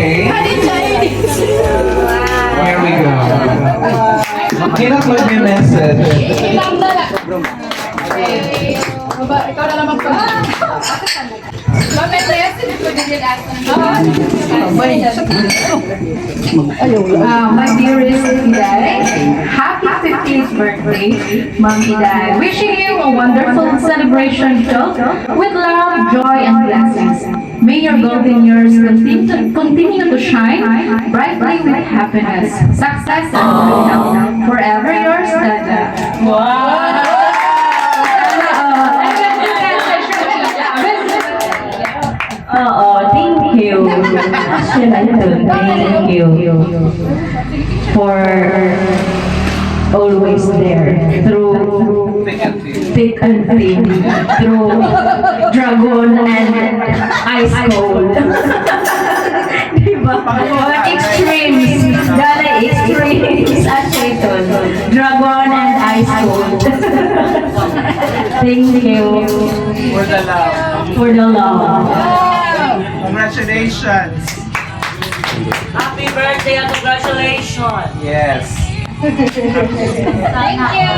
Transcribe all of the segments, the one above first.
Okay. Here we go. Cannot let me message. Ikaw na naman po. My dearest Iday, happy 15th birthday, Ma'am Iday. Wishing you a wonderful celebration filled with love, joy, and blessings. May your golden years continue to shine brightly with happiness, success, and good health. Forever yours, Dada. Wow! Thank you. Thank you for always there through thick and thin, through dragon and ice cold. Diba? Extremes. Dala extremes at ito. Dragon and ice cold. Thank you For the love. for the love. Congratulations. Happy birthday and congratulations! Yes. Thank you.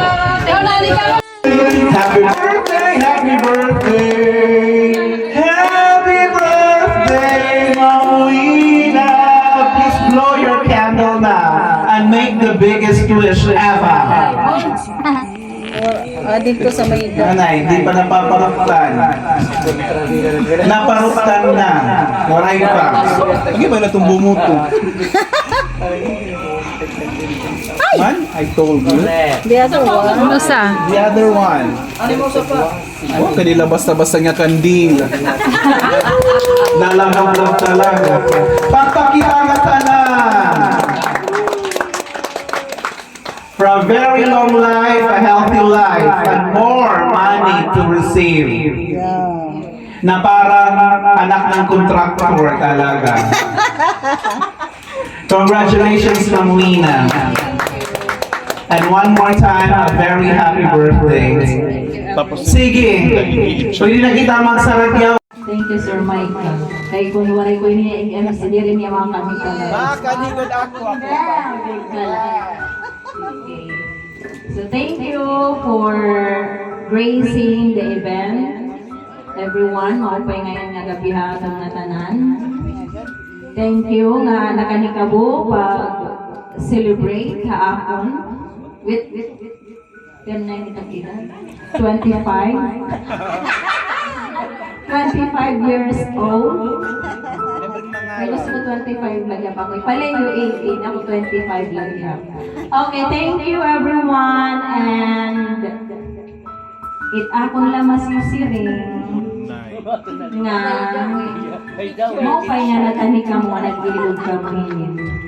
Happy birthday, happy birthday. Happy birthday, Mawina. Please blow your candle now and make the biggest wish ever. Dito sa may Nanay, hindi pa napaparuktan. Naparuktan na. Moray pa. Lagi ba na itong bumuto? Man, I told you. the other one. The other one. Oh, kanila basta-basta nga kandil. Nalanghap talaga. Pagpakita nga tanan. For a very long life, a healthy life, and more money to receive. Na parang anak ng contractor talaga. Congratulations, Ma'am Lina. And one more time, a very happy birthday. Sige, pwede na kita magsaradyaw. Thank you, Sir Mike. Kay kung waray ko ini MC din niya mga kami ka. Kanigod ako. Okay. So thank you for gracing the event. Everyone, maupay ngayon nga gabihan ng natanan. Thank you nga nakanikabo pag celebrate kaakon with 10 na yung nakita. 25 years old. Ay, gusto ko 25 lang yan ako. Palayo 18, ako 25 lang yan. Okay, thank you everyone. And it akong lamas mo si Ring nga maupay nga natani ka mo nag-ilog kami.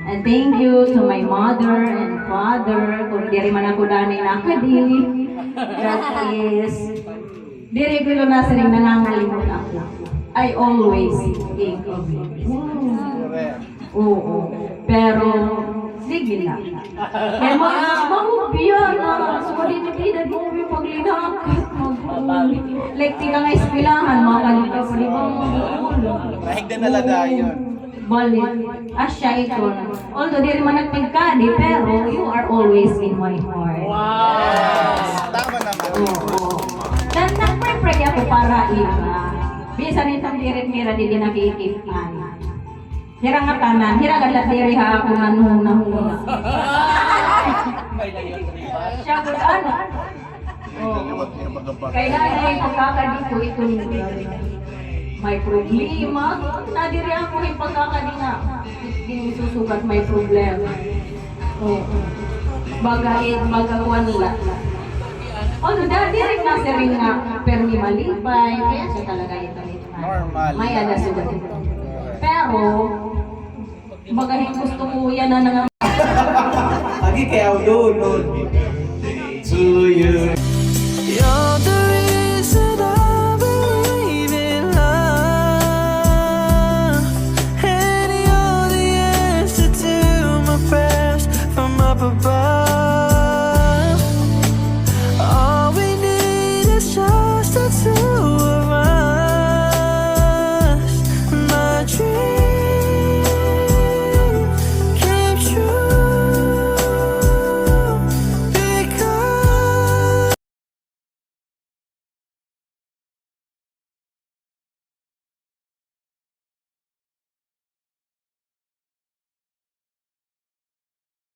And thank you to my mother and father kung di rin man ako dani nakadi. That is diri ko na sa ring nangangalimot ako. I always think of it. Oo. Pero, sige na. Eh, mahubya na. So, dito mo yung paglinakat. Like, di ka nga ispilahan, mga kalita pa, di ba mga Mahigda na ladayon. Balit. Asya ito. Although, di rin man nagpagkadi, pero you are always in my heart. Tama naman. Oo. Dan nagpray-pray ako para iba. Bisa nitong dirit-mira di nakikipan. Hira nga tanan, hira nga diri ha ako nanuna. Siya ko ano? Kaya na yung pagkakadito ito may problema. Nadiri ako yung pagkakadina. Hindi susugat may problema. Bagawan nila. Dati rin kasi rin nga, pero ni malipay, kaya siya talaga ito. Normal. May sugat ito. Pero, bagahin gusto ko yan na nga. Lagi kaya doon. To you.